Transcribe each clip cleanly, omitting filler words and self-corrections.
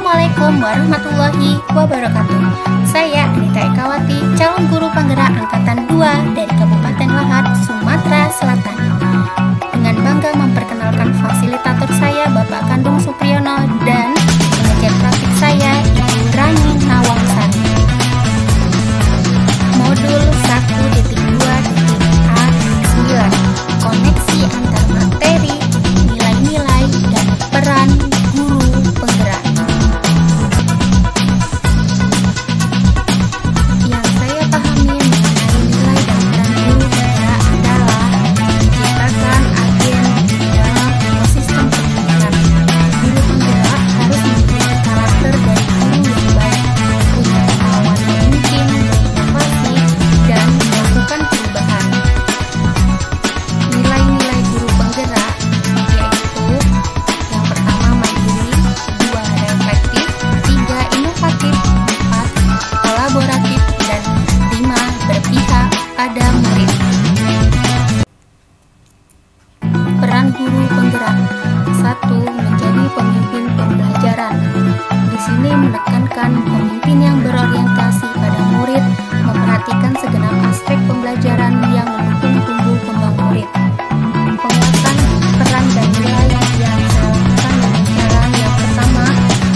Assalamualaikum warahmatullahi wabarakatuh. Saya Anita Ekawati, calon guru penggerak angkatan 2 dari Kabupaten Lahat, Sumatera Selatan. Dengan bangga memperkenalkan fasilitator saya, Bapak Kandung Supriyono, dan pengajar praktik saya, Ibu Rani Nawangsari. Modul 1.2.A.9, koneksi antar materi, nilai-nilai, dan peran guru penggerak. Yang saya pahami mengenai nilai dan peran guru penggerak adalah menciptakan agen dalam ekosistem pendidikan. Guru penggerak harus memiliki karakter dari guru yang baik, punya kemauan memimpin, berinovasi, dan melakukan perubahan. Nilai-nilai guru penggerak yaitu yang pertama mandiri, 2 reflektif, 3 inovatif, 4 kolaboratif, dan 5 berpihak pada murid. Peran guru penggerak: 1. Menjadi pemimpin pembelajaran. Di sini menekankan pemimpin yang berorientasi pada murid, memperhatikan segenap aspek pembelajaran yang mendukung tumbuh kembang murid. Penguatan peran dan nilai yang saya lakukan dengan cara yang pertama,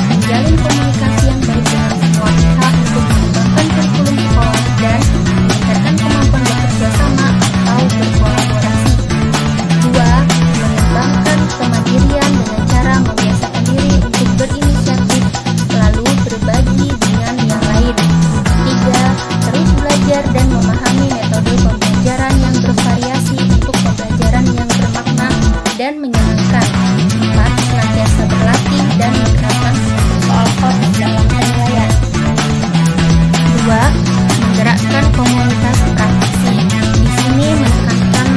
menjalin komunikasi yang baik dengan semua pihak untuk mengembangkan kurikulum sekolah dan meningkatkan kemampuan bekerja sama atau berkolaborasi. 2. Mengembangkan kemandirian dengan cara membiasakan diri untuk berinisiatif lalu berbagi dengan yang lain. 3. Terus belajar dan memahami metode pembelajaran yang bervariasi untuk pembelajaran yang bermakna dan menyenangkan. 4. Senantiasa berlatih dan menerapkan soal dalam penilaian. 2. Menggerakkan komunitas praktisi. Di sini menekankan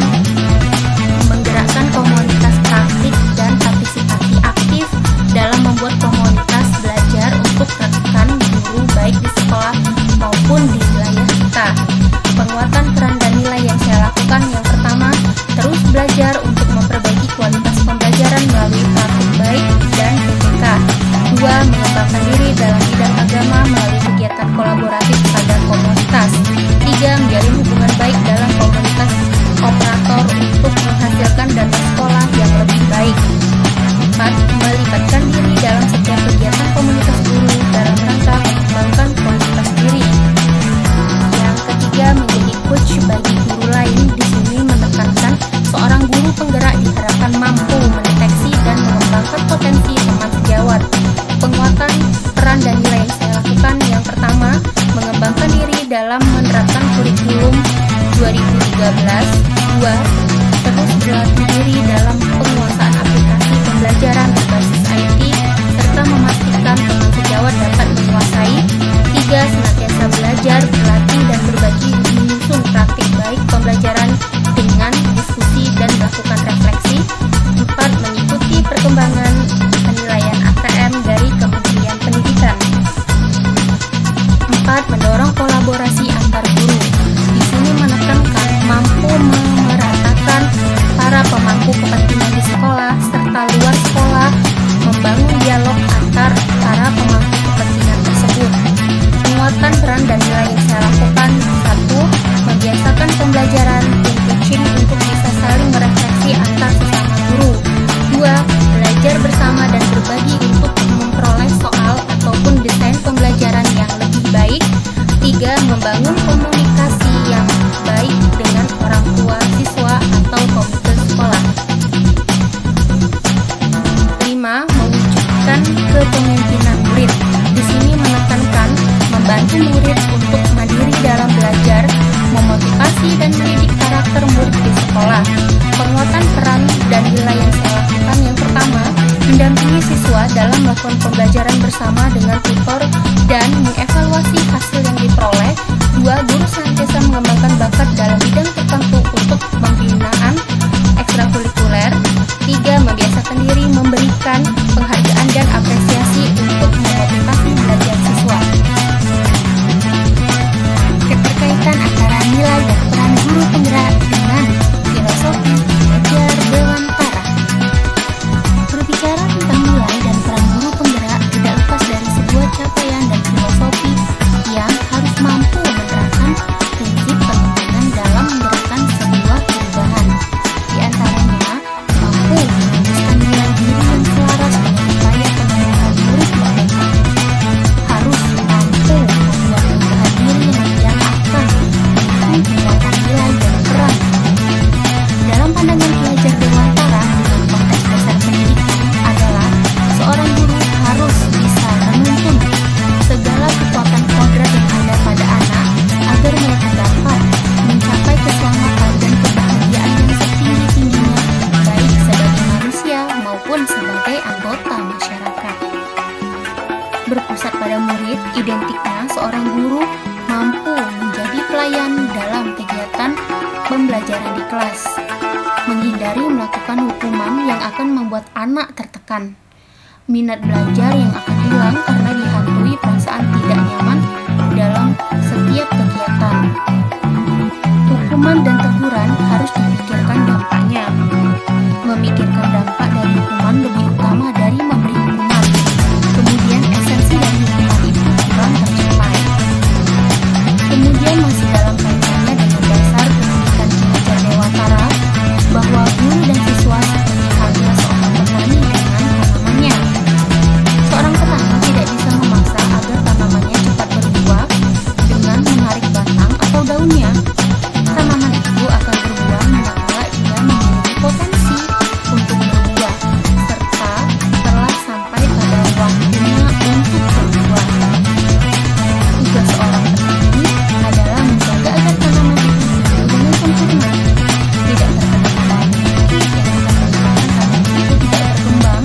menggerakkan komunitas praktik dan partisipasi aktif dalam membuat komunitas belajar untuk rekan guru baik di sekolah maupun di wilayah kita. Penguatan peran dan nilai yang saya lakukan yang pertama, terus belajar untuk memperbaiki kualitas pembelajaran melalui praktik baik dan PPK. 2. Mengembangkan diri dalam bidang agama melalui kegiatan kolaboratif pada komunitas. 3. Menjalin hubungan baik dalam komunitas operator untuk menghasilkan data sekolah yang lebih baik. 4. Melibatkan diri dalam setiap kegiatan komunitas guru dalam rangka mengembangkan kualitas diri. Yang ketiga, menjadi coach bagi guru lain. Di sini menekankan seorang guru penggerak diharapkan mampu mendeteksi dan mengembangkan potensi teman sejawat. Penguatan peran dan nilai yang saya lakukan yang pertama, mengembangkan diri dalam menerapkan kurikulum 2013. 2. Terus berlatih diri dalam penguasaan aplikasi pembelajaran berbasis IT serta memastikan teman sejawat dapat menguasai. 3. Senantiasa belajar, berlatih, dan berbagi menyusun praktik baik pembelajaran dengan diskusi dan melakukan refleksi. 4. Mengikuti perkembangan penilaian ATM dari Kementerian Pendidikan. 4. Mendorong kolaborasi antar guru. Di sini menekankan mampu memeratakan para pemangku kepentingan di sekolah serta luar sekolah, membangun dialog antar para pemangku kepentingan tersebut. Penguatan peran dan nilai yang saya lakukan: 1. Membiasakan pembelajaran tim coaching untuk bisa saling merefleksi antar sesama guru. 2. Belajar bersama dan berbagi untuk memperoleh soal ataupun desain pembelajaran yang lebih baik. 3. Membangun komunikasi yang baik dengan orang tua siswa atau komite sekolah. 5. Mewujudkan kepemimpinan murid. Di sini menekankan membantu murid untuk mandiri dalam belajar, memotivasi dan mendidik karakter murid di sekolah. Penguatan peran dan nilai yang saya lakukan yang pertama, mendampingi siswa dalam melakukan pembelajaran bersama dengan tutor dan mengevaluasi hasil yang diperoleh. 2. Guru senantiasa mengembangkan bakat dalam bidang tertentu untuk pembinaan ekstrakurikuler. 3. Membiasakan diri memberikan penghargaan dan apresiasi untuk memotivasi belajar siswa. Keterkaitan antara nilai dan peran guru penggerak dengan filosofi belajar dewantara. Berbicara tentang nilai dan peran guru penggerak tidak lepas dari pandangan Ki Hajar Dewantara dengan konteks dasar pendidikan adalah seorang guru harus bisa menuntun segala kekuatan kodrat yang ada pada anak agar mereka dapat mencapai keselamatan dan kebahagiaan yang setinggi-tingginya, baik sebagai manusia maupun sebagai anggota masyarakat. Berpusat pada murid, identiknya seorang guru mampu menjadi pelayan dalam kegiatan pembelajaran di kelas, menghindari melakukan hukuman yang akan membuat anak tertekan, minat belajar yang akan hilang karena dihantui perasaan tidak nyaman dalam setiap kegiatan. Hukuman dan teguran harus dipikirkan dampaknya. Memikirkan dampak dari hukuman lebih utama dari memberi hukuman. Kemudian esensi dari hukuman itu kurang tercapai. Kemudian masih dalam kaitannya dengan dasar pendidikan Ki Hajar Dewantara, bahwa guru dan siswa seperti halnya seorang petani dengan tanamannya. Seorang petani tidak bisa memaksa agar tanamannya cepat berbuah dengan menarik batang atau daunnya. Tanaman itu akan berbuah manakala ia memiliki potensi untuk berbuah, serta telah sampai pada waktunya untuk berbuah. Tugas seorang petani adalah menjaga agar tanaman itu tumbuh dengan sempurna, tidak terkena penyakit yang akan menyebabkan tanaman itu tidak berkembang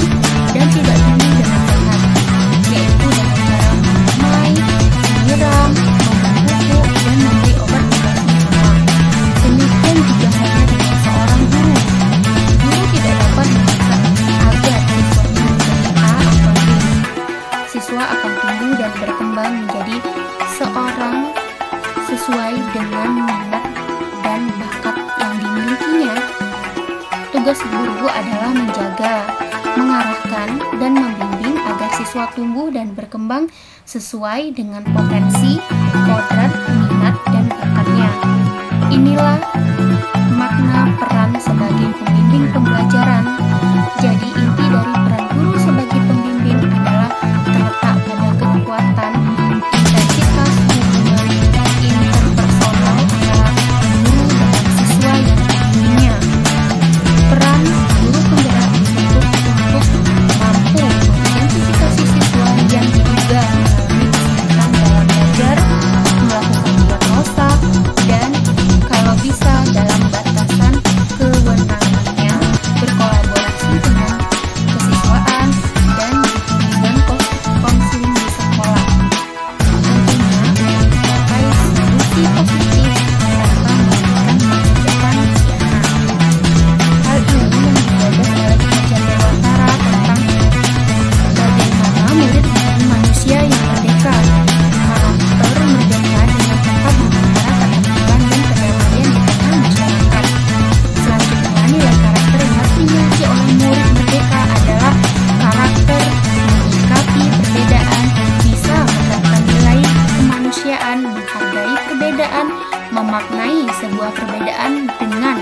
dan tidak tumbuh dengan sehat, yaitu dengan cara menyemai, menyiram, memberi pupuk, dan memberi obat pembasmi hama. Demikian juga halnya dengan seorang guru. Guru tidak dapat memaksa agar siswanya menjadi A atau B. Siswa akan tumbuh dan berkembang menjadi seorang sesuai dengan minat dan bakat yang dimilikinya. Tugas guru adalah menjaga, mengarahkan, dan membimbing agar siswa tumbuh dan berkembang sesuai dengan potensi, kodrat, minat, dan bakatnya. Inilah makna peran sebagai pembimbing pembelajaran. Jadi inti dari peran guru sebagai pembimbing adalah terletak pada kekuatan intensitas hubungan interpersonal antara guru dengan siswa yang dibimbingnya. Peran guru penggerak dibentuk untuk mampu mengidentifikasi siswa yang diduga mengalami kesulitan dalam belajar, melakukan diagnosa, dan kalau bisa dalam batasan kewenangannya berkolaborasi dengan kesiswaan dan bimbingan konseling di sekolah. Tentunya untuk mencapai solusi positif tanpa merugikan masa depan si anak. Hal ini yang digagas oleh Ki Hajar Dewantara tentang bagaimana murid menjadi manusia yang merdeka, karakter merdeka dengan tetap memelihara ketertiban dan kedamaian di tengah masyarakat. Selanjutnya, nilai karakter yang harus dimiliki oleh murid merdeka adalah karakter menyikapi perbedaan, bisa menerapkan nilai kemanusiaan, menghargai perbedaan, memaknai sebuah perbedaan dengan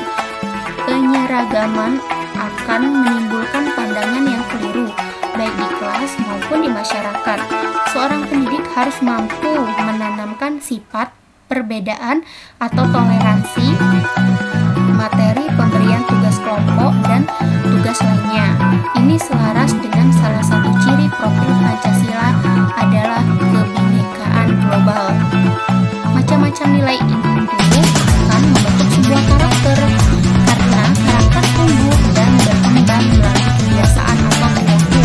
penyeragaman akan menimbulkan pandangan yang keliru, baik di kelas maupun di masyarakat. Seorang pendidik harus mampu menanamkan sifat perbedaan atau toleransi, materi pemberian tugas kelompok, dan tugas lainnya. Ini selaras dengan salah satu ciri profil Pancasila adalah kebinekaan global. Macam-macam nilai itu akan membentuk sebuah karakter, karena karakter tumbuh dan berkembang melalui kebiasaan atau perilaku,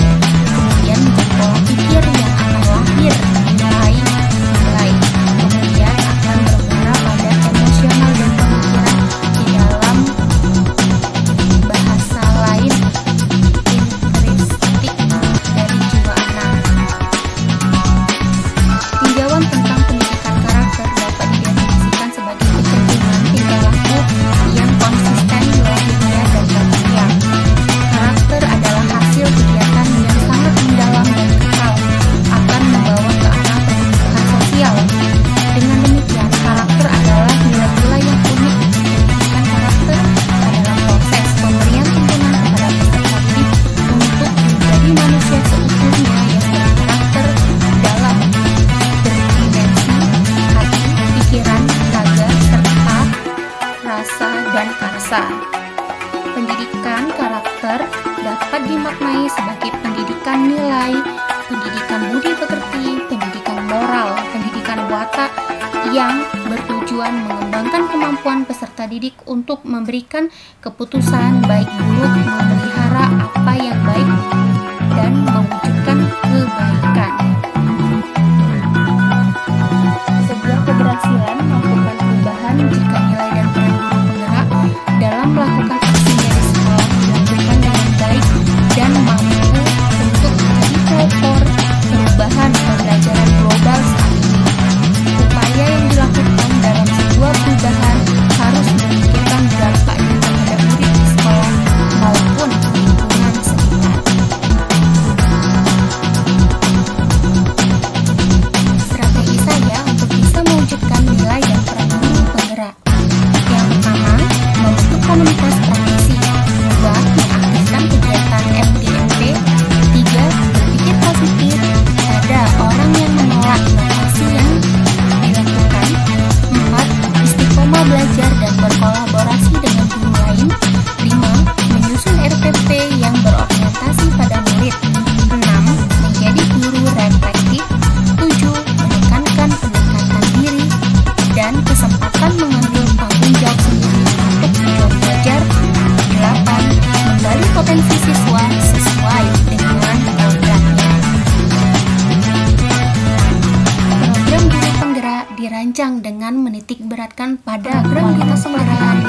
kemudian menjadi pola pikir yang akan lahir nilai-nilai, kemudian akan bermuara pada emosional dan pemikiran di dalam bahasa lain intristik dari jiwa anak. Tinjauan tentang pendidikan karakter dapat didefinisikan Pendidikan karakter dapat dimaknai sebagai pendidikan nilai, pendidikan budi pekerti, pendidikan moral, pendidikan watak yang bertujuan mengembangkan kemampuan peserta didik untuk memberikan keputusan baik buruk, memelihara apa yang baik, dan mewujudkan kebaikan. Sebuah keberhasilan melakukan perubahan jika nilai dan peran guru penggerak dalam melakukan aksinya di sekolah dilakukan dengan baik dan mampu untuk menjadi pelopor perubahan pembelajaran global saat ini. Upaya yang dilakukan dalam sebuah perubahan harus memikirkan dampaknya terhadap murid di sekolah maupun lingkungan sekitar. Strategi saya untuk bisa mewujudkan nilai dan peran guru penggerak. Yang pertama, membentuk komunitas praktisi. 2. Mengaktifkan kegiatan MGMP. 3. Berpikir positif. Ada orang yang menolak inovasi yang dilakukan. 4. Istiqomah belajar dan berkolaborasi dengan guru lain. 5. Menyusun RPP yang berorientasi pada murid. 6. Menjadi guru reflektif. 7. Menekankan pendekatan diri dan kesempatan mengambil tanggung jawab sendiri untuk tujuan belajar. 8. Menggali potensi siswa sesuai dengan programnya. Program guru penggerak dirancang dengan menitik beratkan pada kualitas penggerak